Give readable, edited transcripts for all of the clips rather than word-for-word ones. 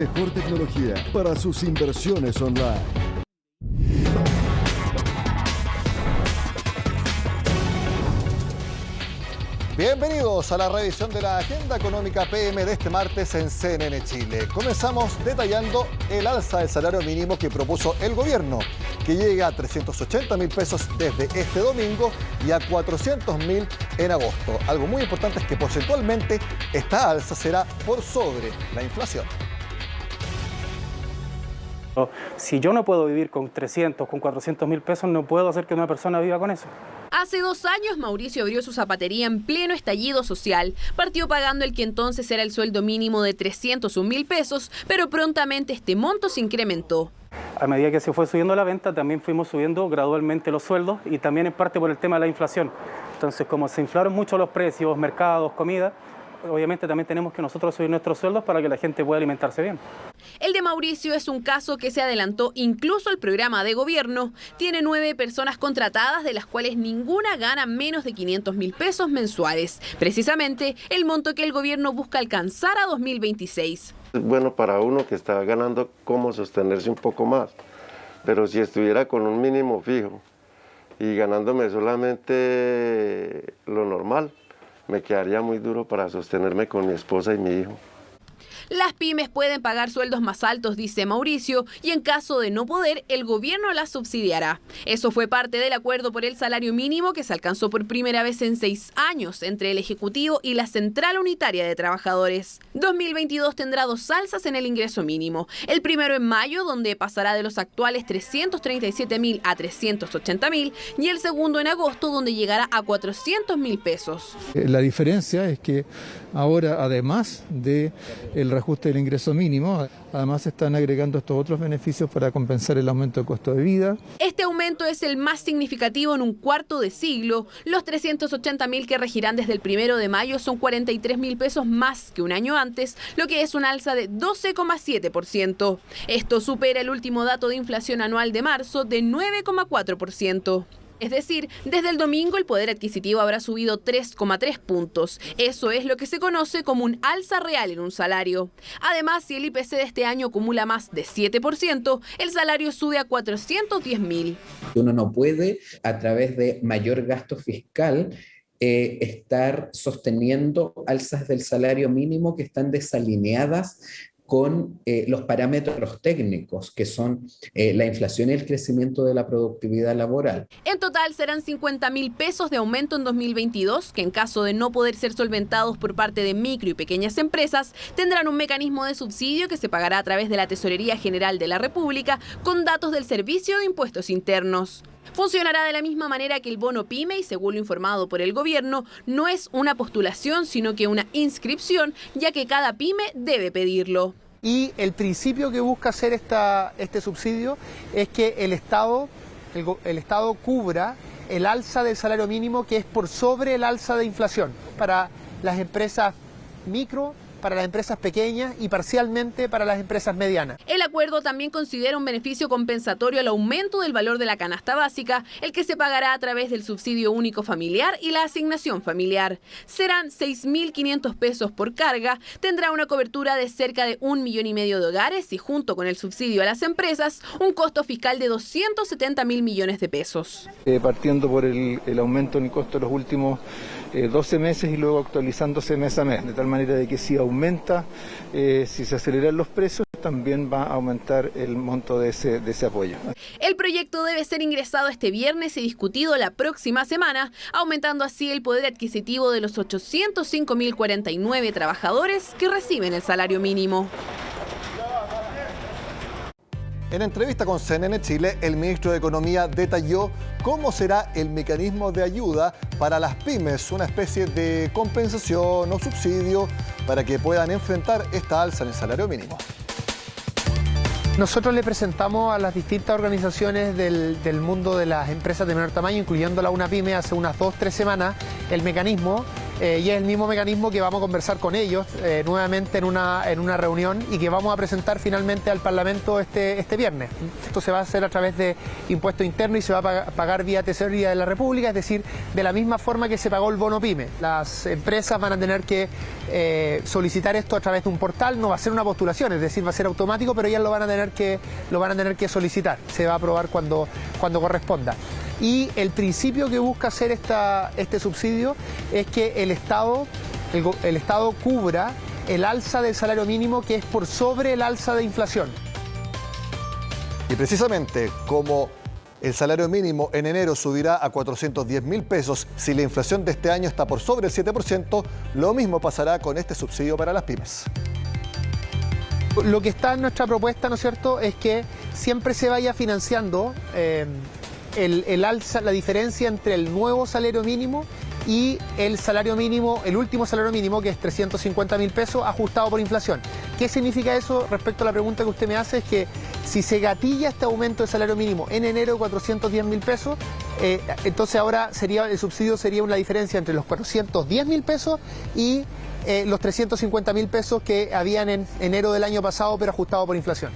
Mejor tecnología para sus inversiones online. Bienvenidos a la revisión de la Agenda Económica PM de este martes en CNN Chile. Comenzamos detallando el alza del salario mínimo que propuso el gobierno, que llega a 380.000 pesos desde este domingo y a 400.000 en agosto. Algo muy importante es que porcentualmente esta alza será por sobre la inflación. Si yo no puedo vivir con 300, con 400.000 pesos, no puedo hacer que una persona viva con eso. Hace 2 años, Mauricio abrió su zapatería en pleno estallido social. Partió pagando el que entonces era el sueldo mínimo de 301.000 pesos, pero prontamente este monto se incrementó. A medida que se fue subiendo la venta, también fuimos subiendo gradualmente los sueldos y también en parte por el tema de la inflación. Entonces, como se inflaron mucho los precios, mercados, comida, obviamente también tenemos que nosotros subir nuestros sueldos para que la gente pueda alimentarse bien. El de Mauricio es un caso que se adelantó incluso al programa de gobierno. Tiene 9 personas contratadas, de las cuales ninguna gana menos de 500.000 pesos mensuales. Precisamente el monto que el gobierno busca alcanzar a 2026. Es bueno para uno que está ganando cómo sostenerse un poco más. Pero si estuviera con un mínimo fijo y ganándome solamente lo normal, me quedaría muy duro para sostenerme con mi esposa y mi hijo. Las pymes pueden pagar sueldos más altos, dice Mauricio, y en caso de no poder, el gobierno las subsidiará. Eso fue parte del acuerdo por el salario mínimo que se alcanzó por primera vez en 6 años entre el Ejecutivo y la Central Unitaria de Trabajadores. 2022 tendrá 2 alzas en el ingreso mínimo. El primero en mayo, donde pasará de los actuales 337.000 a 380.000, y el segundo en agosto, donde llegará a 400.000 pesos. La diferencia es que ahora, además del reajuste del ingreso mínimo, además se están agregando estos otros beneficios para compensar el aumento de costo de vida. Este aumento es el más significativo en un cuarto de siglo. Los 380.000 que regirán desde el 1 de mayo son 43.000 pesos más que un año antes, lo que es un alza de 12,7%. Esto supera el último dato de inflación anual de marzo de 9,4%. Es decir, desde el domingo el poder adquisitivo habrá subido 3,3 puntos. Eso es lo que se conoce como un alza real en un salario. Además, si el IPC de este año acumula más de 7%, el salario sube a 410.000. Uno no puede, a través de mayor gasto fiscal, estar sosteniendo alzas del salario mínimo que están desalineadas con los parámetros técnicos, que son la inflación y el crecimiento de la productividad laboral. En total serán 50.000 pesos de aumento en 2022, que en caso de no poder ser solventados por parte de micro y pequeñas empresas, tendrán un mecanismo de subsidio que se pagará a través de la Tesorería General de la República con datos del Servicio de Impuestos Internos. Funcionará de la misma manera que el bono PYME y, según lo informado por el gobierno, no es una postulación, sino que una inscripción, ya que cada pyme debe pedirlo. Y el principio que busca hacer este subsidio es que el Estado cubra el alza del salario mínimo, que es por sobre el alza de inflación, para las empresas micro, para las empresas pequeñas y parcialmente para las empresas medianas. El acuerdo también considera un beneficio compensatorio al aumento del valor de la canasta básica, el que se pagará a través del subsidio único familiar y la asignación familiar. Serán 6.500 pesos por carga, tendrá una cobertura de cerca de 1,5 millones de hogares y, junto con el subsidio a las empresas, un costo fiscal de 270.000 millones de pesos. Partiendo por el aumento en el costo de los últimos 12 meses y luego actualizándose mes a mes, de tal manera de que si aumenta, si se aceleran los precios, también va a aumentar el monto de ese apoyo. El proyecto debe ser ingresado este viernes y discutido la próxima semana, aumentando así el poder adquisitivo de los 805.049 trabajadores que reciben el salario mínimo. En entrevista con CNN Chile, el ministro de Economía detalló cómo será el mecanismo de ayuda para las pymes, una especie de compensación o subsidio para que puedan enfrentar esta alza en el salario mínimo. Nosotros le presentamos a las distintas organizaciones del mundo de las empresas de menor tamaño, incluyendo la UNAPYME, hace unas 2 o 3 semanas, el mecanismo y es el mismo mecanismo que vamos a conversar con ellos nuevamente en una reunión y que vamos a presentar finalmente al Parlamento este viernes. Esto se va a hacer a través de impuesto interno y se va a pagar vía Tesorería de la República, es decir, de la misma forma que se pagó el bono PYME. Las empresas van a tener que solicitar esto a través de un portal, no va a ser una postulación, es decir, va a ser automático, pero ellas lo van a tener que solicitar. Se va a aprobar cuando corresponda. Y el principio que busca hacer este subsidio es que el Estado cubra el alza del salario mínimo que es por sobre el alza de inflación. Y precisamente como el salario mínimo en enero subirá a 410.000 pesos si la inflación de este año está por sobre el 7%, lo mismo pasará con este subsidio para las pymes. Lo que está en nuestra propuesta, ¿no es cierto?, es que siempre se vaya financiando el alza, la diferencia entre el nuevo salario mínimo y el salario mínimo, el último salario mínimo, que es 350.000 pesos ajustado por inflación. ¿Qué significa eso respecto a la pregunta que usted me hace? Es que si se gatilla este aumento de salario mínimo en enero de 410.000 pesos, entonces ahora el subsidio sería una diferencia entre los 410.000 pesos y los 350.000 pesos que habían en enero del año pasado, pero ajustado por inflación.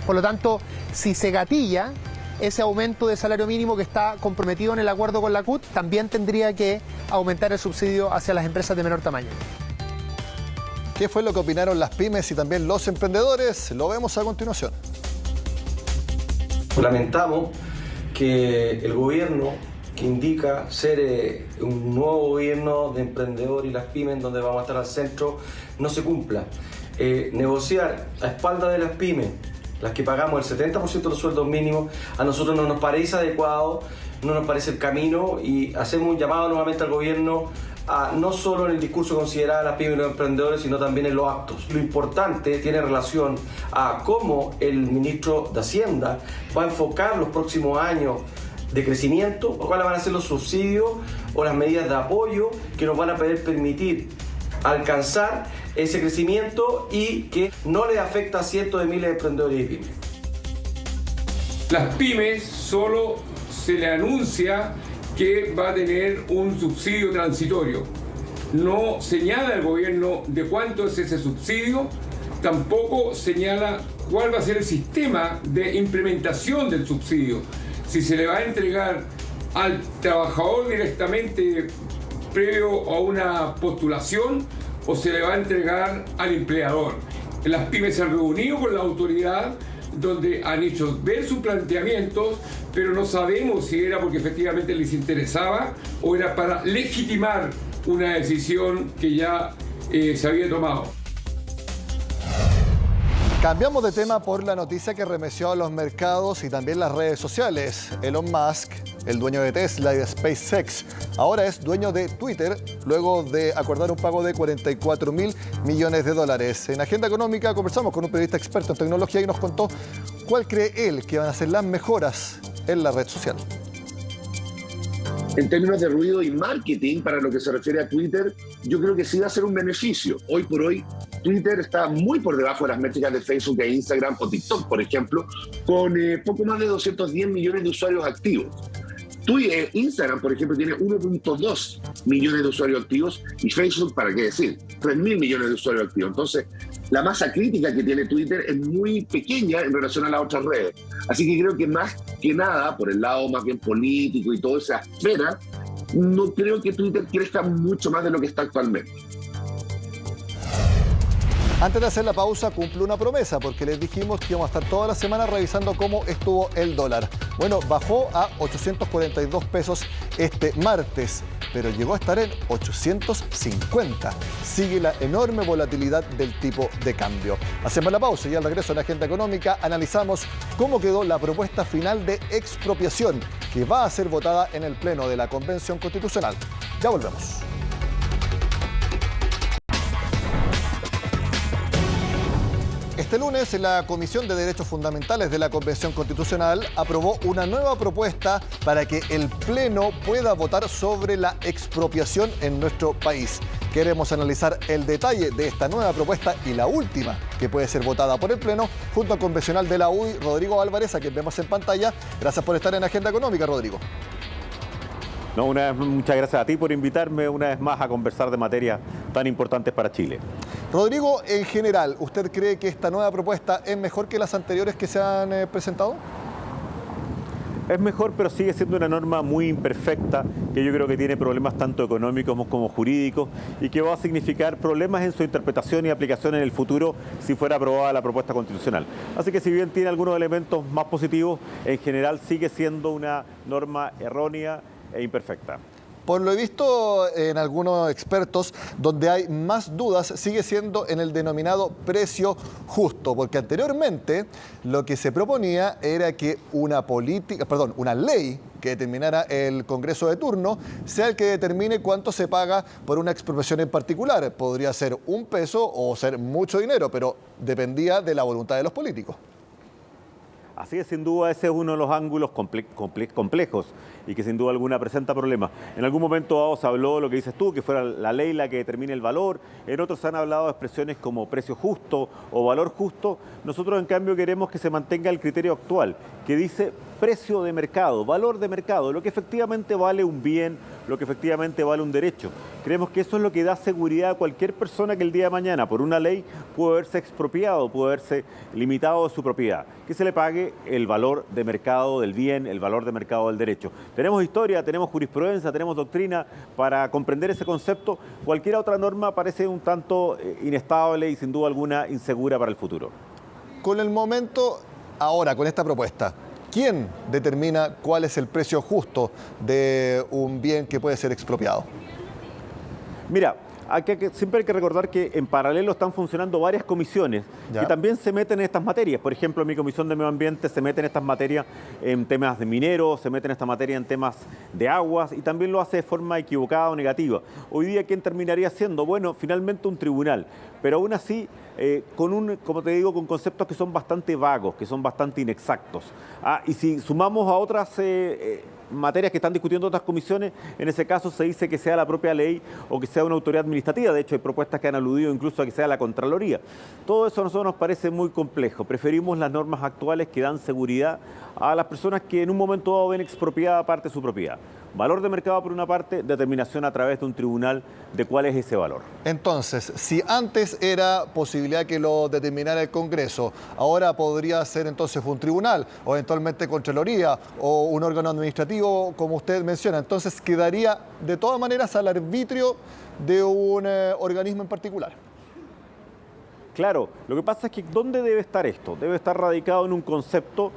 Por lo tanto, si se gatilla ese aumento de salario mínimo que está comprometido en el acuerdo con la CUT, también tendría que aumentar el subsidio hacia las empresas de menor tamaño. ¿Qué fue lo que opinaron las pymes y también los emprendedores? Lo vemos a continuación. Lamentamos que el gobierno, que indica ser un nuevo gobierno de emprendedores y las pymes, donde vamos a estar al centro, no se cumpla. Negociar a espaldas de las pymes, las que pagamos el 70% de los sueldos mínimos, a nosotros no nos parece adecuado, no nos parece el camino, y hacemos un llamado nuevamente al gobierno a no solo en el discurso considerar a las pymes y los emprendedores, sino también en los actos. Lo importante tiene relación a cómo el ministro de Hacienda va a enfocar los próximos años de crecimiento, cuáles van a ser los subsidios o las medidas de apoyo que nos van a poder permitir alcanzar ese crecimiento y que no le afecta a cientos de miles de emprendedores y pymes. Las pymes solo se le anuncia que va a tener un subsidio transitorio. No señala el gobierno de cuánto es ese subsidio, tampoco señala cuál va a ser el sistema de implementación del subsidio. Si se le va a entregar al trabajador directamente previo a una postulación o se le va a entregar al empleador. Las pymes se han reunido con la autoridad, donde han hecho ver sus planteamientos, pero no sabemos si era porque efectivamente les interesaba o era para legitimar una decisión que ya se había tomado. Cambiamos de tema por la noticia que remeció a los mercados y también las redes sociales. Elon Musk, el dueño de Tesla y de SpaceX, ahora es dueño de Twitter, luego de acordar un pago de $44.000 millones. En Agenda Económica conversamos con un periodista experto en tecnología y nos contó cuál cree él que van a ser las mejoras en la red social. En términos de ruido y marketing, para lo que se refiere a Twitter, yo creo que sí va a ser un beneficio. Hoy por hoy, Twitter está muy por debajo de las métricas de Facebook e Instagram o TikTok, por ejemplo, con poco más de 210 millones de usuarios activos. Instagram, por ejemplo, tiene 1.2 millones de usuarios activos y Facebook, ¿para qué decir? 3.000 millones de usuarios activos. Entonces, la masa crítica que tiene Twitter es muy pequeña en relación a las otras redes. Así que creo que más que nada, por el lado más bien político y toda esa esfera, no creo que Twitter crezca mucho más de lo que está actualmente. Antes de hacer la pausa, cumple una promesa, porque les dijimos que íbamos a estar toda la semana revisando cómo estuvo el dólar. Bueno, bajó a 842 pesos este martes, pero llegó a estar en 850. Sigue la enorme volatilidad del tipo de cambio. Hacemos la pausa y al regreso en la Agenda Económica analizamos cómo quedó la propuesta final de expropiación que va a ser votada en el Pleno de la Convención Constitucional. Ya volvemos. Este lunes, la Comisión de Derechos Fundamentales de la Convención Constitucional aprobó una nueva propuesta para que el Pleno pueda votar sobre la expropiación en nuestro país. Queremos analizar el detalle de esta nueva propuesta y la última que puede ser votada por el Pleno junto al convencional de la UDI, Rodrigo Álvarez, a quien vemos en pantalla. Gracias por estar en Agenda Económica, Rodrigo. No, una vez, muchas gracias a ti por invitarme una vez más a conversar de materias tan importantes para Chile. Rodrigo, en general, ¿usted cree que esta nueva propuesta es mejor que las anteriores que se han presentado? Es mejor, pero sigue siendo una norma muy imperfecta, que yo creo que tiene problemas tanto económicos como jurídicos y que va a significar problemas en su interpretación y aplicación en el futuro si fuera aprobada la propuesta constitucional. Así que si bien tiene algunos elementos más positivos, en general sigue siendo una norma errónea e imperfecta. Por lo visto en algunos expertos, donde hay más dudas sigue siendo en el denominado precio justo, porque anteriormente lo que se proponía era que una ley que determinara el Congreso de turno sea el que determine cuánto se paga por una expropiación en particular. Podría ser $1 o ser mucho dinero, pero dependía de la voluntad de los políticos. Así es, sin duda ese es uno de los ángulos complejos y que sin duda alguna presenta problemas. En algún momento dado se habló de lo que dices tú, que fuera la ley la que determine el valor. En otros se han hablado de expresiones como precio justo o valor justo. Nosotros en cambio queremos que se mantenga el criterio actual, que dice precio de mercado, valor de mercado, lo que efectivamente vale un bien, lo que efectivamente vale un derecho. Creemos que eso es lo que da seguridad a cualquier persona que el día de mañana, por una ley, puede haberse expropiado, puede haberse limitado de su propiedad. Que se le pague el valor de mercado del bien, el valor de mercado del derecho. Tenemos historia, tenemos jurisprudencia, tenemos doctrina para comprender ese concepto. Cualquier otra norma parece un tanto inestable y sin duda alguna insegura para el futuro. Con el momento, ahora, con esta propuesta, ¿quién determina cuál es el precio justo de un bien que puede ser expropiado? Mira, siempre hay que recordar que en paralelo están funcionando varias comisiones que también se meten en estas materias. Por ejemplo, mi comisión de medio ambiente se mete en estas materias en temas de mineros, se mete en esta materia en temas de aguas y también lo hace de forma equivocada o negativa. Hoy día, ¿quién terminaría siendo? Bueno, finalmente un tribunal, pero aún así como te digo, con conceptos que son bastante vagos, que son bastante inexactos. Y si sumamos a otras materias que están discutiendo otras comisiones, en ese caso se dice que sea la propia ley o que sea una autoridad administrativa. De hecho, hay propuestas que han aludido incluso a que sea la Contraloría. Todo eso a nosotros nos parece muy complejo. Preferimos las normas actuales que dan seguridad a las personas que en un momento dado ven expropiada parte de su propiedad. Valor de mercado por una parte, determinación a través de un tribunal de cuál es ese valor. Entonces, si antes era posibilidad que lo determinara el Congreso, ahora podría ser entonces un tribunal o eventualmente Contraloría o un órgano administrativo, como usted menciona. Entonces quedaría de todas maneras al arbitrio de un organismo en particular. Claro, lo que pasa es que ¿dónde debe estar esto? Debe estar radicado en un concepto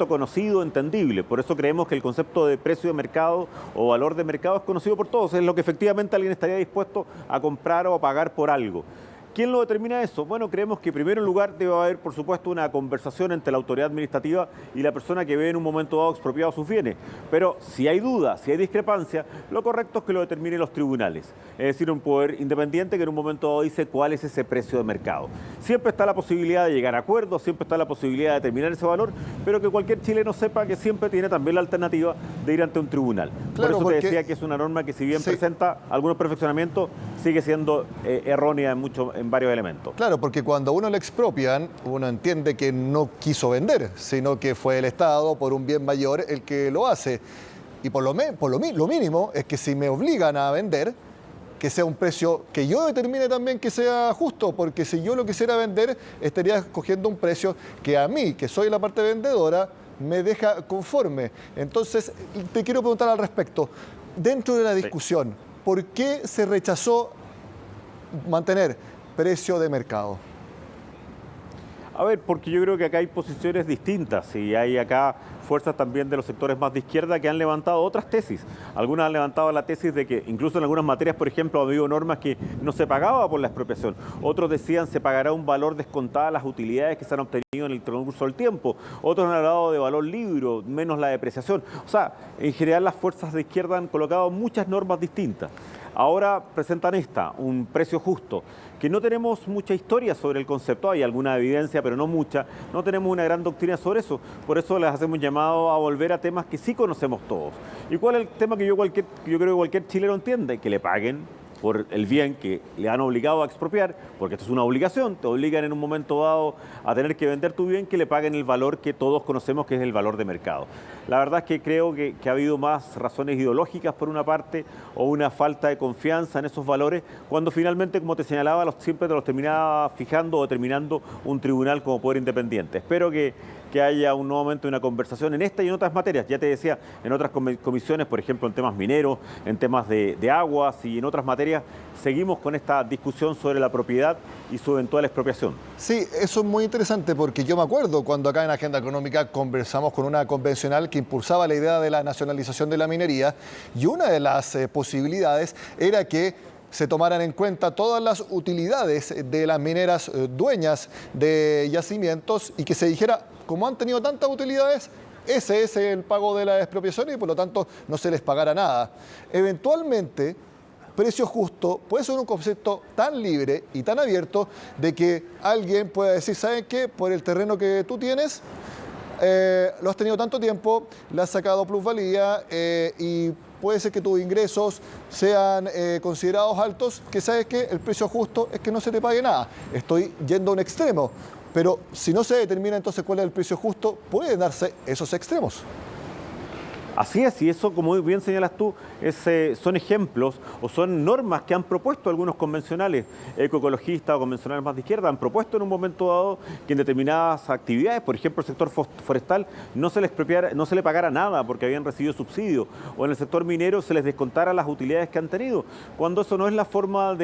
conocido, entendible. Por eso creemos que el concepto de precio de mercado o valor de mercado es conocido por todos. Es lo que efectivamente alguien estaría dispuesto a comprar o a pagar por algo. ¿Quién lo determina eso? Bueno, creemos que en primer lugar debe haber, por supuesto, una conversación entre la autoridad administrativa y la persona que ve en un momento dado expropiados sus bienes. Pero si hay duda, si hay discrepancia, lo correcto es que lo determinen los tribunales. Es decir, un poder independiente que en un momento dado dice cuál es ese precio de mercado. Siempre está la posibilidad de llegar a acuerdos, siempre está la posibilidad de determinar ese valor, pero que cualquier chileno sepa que siempre tiene también la alternativa de ir ante un tribunal. Claro, por eso te decía que es una norma que si bien presenta algunos perfeccionamientos, sigue siendo errónea en varios elementos. Claro, porque cuando a uno le expropian, uno entiende que no quiso vender, sino que fue el Estado por un bien mayor el que lo hace. Y lo mínimo es que si me obligan a vender, que sea un precio que yo determine también que sea justo, porque si yo lo quisiera vender, estaría escogiendo un precio que a mí, que soy la parte vendedora, me deja conforme. Entonces, te quiero preguntar al respecto, dentro de la discusión, ¿por qué se rechazó mantener precio de mercado? A ver, porque yo creo que acá hay posiciones distintas y hay acá fuerzas también de los sectores más de izquierda que han levantado otras tesis. Algunas han levantado la tesis de que incluso en algunas materias, por ejemplo, ha habido normas que no se pagaba por la expropiación. Otros decían se pagará un valor descontado a las utilidades que se han obtenido en el transcurso del tiempo. Otros han hablado de valor libre, menos la depreciación. O sea, en general las fuerzas de izquierda han colocado muchas normas distintas. Ahora presentan un precio justo, que no tenemos mucha historia sobre el concepto, hay alguna evidencia, pero no mucha, no tenemos una gran doctrina sobre eso, por eso les hacemos llamado a volver a temas que sí conocemos todos. ¿Y cuál es el tema que yo creo que cualquier chileno entiende? Que le paguen por el bien que le han obligado a expropiar, porque esto es una obligación, te obligan en un momento dado a tener que vender tu bien, que le paguen el valor que todos conocemos que es el valor de mercado. La verdad es que creo que ha habido más razones ideológicas por una parte o una falta de confianza en esos valores, cuando finalmente, como te señalaba, siempre te los terminaba fijando o determinando un tribunal como poder independiente. Espero que haya un nuevo momento de una conversación en esta y en otras materias. Ya te decía, en otras comisiones, por ejemplo, en temas mineros, en temas de aguas y en otras materias, seguimos con esta discusión sobre la propiedad y su eventual expropiación. Sí, eso es muy interesante porque yo me acuerdo cuando acá en Agenda Económica conversamos con una convencional que impulsaba la idea de la nacionalización de la minería y una de las posibilidades era que se tomaran en cuenta todas las utilidades de las mineras dueñas de yacimientos y que se dijera, como han tenido tantas utilidades, ese es el pago de la expropiación y por lo tanto no se les pagará nada. Eventualmente, precio justo puede ser un concepto tan libre y tan abierto de que alguien pueda decir, ¿saben qué? Por el terreno que tú tienes, lo has tenido tanto tiempo, le has sacado plusvalía y puede ser que tus ingresos sean considerados altos, que sabes que el precio justo es que no se te pague nada. Estoy yendo a un extremo, pero si no se determina entonces cuál es el precio justo, pueden darse esos extremos. Así es, y eso, como bien señalas tú, son ejemplos o son normas que han propuesto algunos convencionales ecoecologistas o convencionales más de izquierda, han propuesto en un momento dado que en determinadas actividades, por ejemplo el sector forestal, no se le pagara nada porque habían recibido subsidio, o en el sector minero se les descontara las utilidades que han tenido, cuando eso no es la forma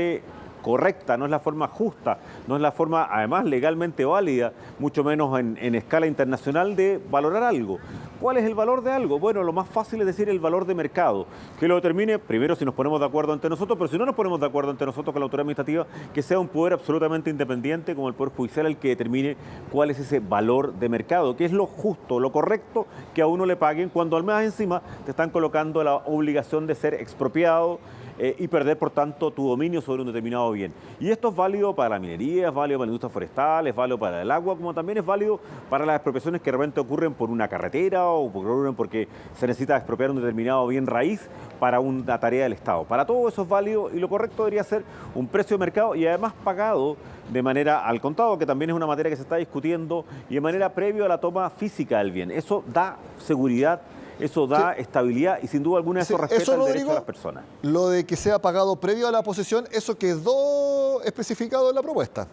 correcta, no es la forma justa, no es la forma además legalmente válida, mucho menos en escala internacional, de valorar algo. ¿Cuál es el valor de algo? Bueno, lo más fácil es decir el valor de mercado, que lo determine primero si nos ponemos de acuerdo entre nosotros, pero si no nos ponemos de acuerdo entre nosotros con la autoridad administrativa, que sea un poder absolutamente independiente como el Poder Judicial el que determine cuál es ese valor de mercado, que es lo justo, lo correcto que a uno le paguen cuando al menos encima te están colocando la obligación de ser expropiado y perder, por tanto, tu dominio sobre un determinado bien. Y esto es válido para la minería, es válido para la industria forestal, es válido para el agua, como también es válido para las expropiaciones que de repente ocurren por una carretera o ocurren porque se necesita expropiar un determinado bien raíz para una tarea del Estado. Para todo eso es válido y lo correcto debería ser un precio de mercado y además pagado de manera al contado, que también es una materia que se está discutiendo, y de manera previa a la toma física del bien. Eso da seguridad, eso da estabilidad y sin duda alguna eso respeta el derecho de las personas. Lo de que sea pagado previo a la posesión, eso quedó especificado en la propuesta.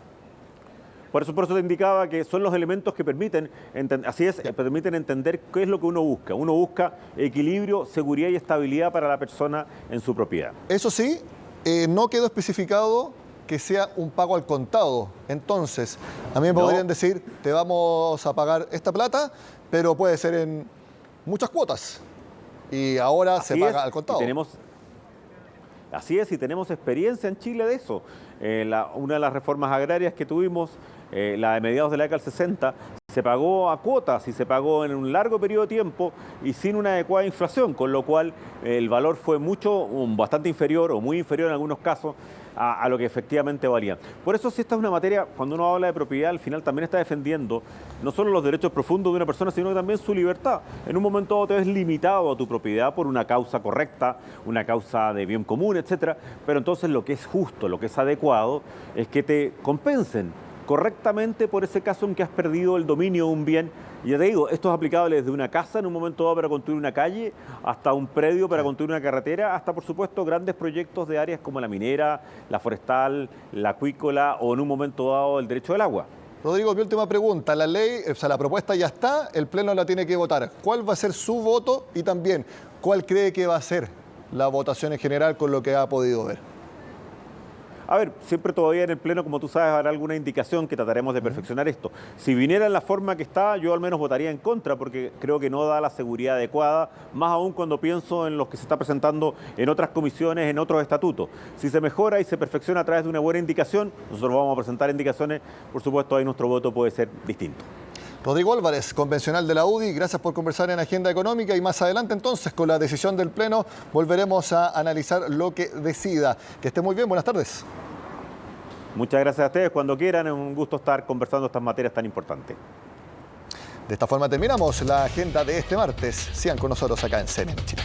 Por eso te indicaba que son los elementos que permiten entender qué es lo que uno busca. Uno busca equilibrio, seguridad y estabilidad para la persona en su propiedad. Eso sí, no quedó especificado que sea un pago al contado. Entonces, a mí me podrían decir, te vamos a pagar esta plata, pero puede ser en muchas cuotas. Y ahora se paga al contado. Así es, y tenemos experiencia en Chile de eso. Una de las reformas agrarias que tuvimos, la de mediados de la década del 60, se pagó a cuotas y se pagó en un largo periodo de tiempo y sin una adecuada inflación, con lo cual el valor fue bastante inferior o muy inferior en algunos casos a lo que efectivamente valía. Por eso, si esta es una materia, cuando uno habla de propiedad, al final también está defendiendo no solo los derechos profundos de una persona, sino que también su libertad. En un momento dado te ves limitado a tu propiedad por una causa correcta, una causa de bien común, etcétera, pero entonces lo que es justo, lo que es adecuado, es que te compensen correctamente por ese caso en que has perdido el dominio de un bien. Y ya te digo, esto es aplicable desde una casa en un momento dado para construir una calle, hasta un predio para construir una carretera, hasta por supuesto grandes proyectos de áreas como la minera, la forestal, la acuícola o en un momento dado el derecho del agua. Rodrigo, mi última pregunta. La ley, la propuesta ya está, el Pleno la tiene que votar. ¿Cuál va a ser su voto y también cuál cree que va a ser la votación en general con lo que ha podido ver? A ver, siempre todavía en el Pleno, como tú sabes, habrá alguna indicación que trataremos de perfeccionar esto. Si viniera en la forma que está, yo al menos votaría en contra, porque creo que no da la seguridad adecuada, más aún cuando pienso en los que se está presentando en otras comisiones, en otros estatutos. Si se mejora y se perfecciona a través de una buena indicación, nosotros vamos a presentar indicaciones, por supuesto ahí nuestro voto puede ser distinto. Rodrigo Álvarez, convencional de la UDI, gracias por conversar en Agenda Económica y más adelante entonces con la decisión del Pleno volveremos a analizar lo que decida. Que esté muy bien, buenas tardes. Muchas gracias a ustedes, cuando quieran, es un gusto estar conversando estas materias tan importantes. De esta forma terminamos la agenda de este martes. Sigan con nosotros acá en CNN Chile.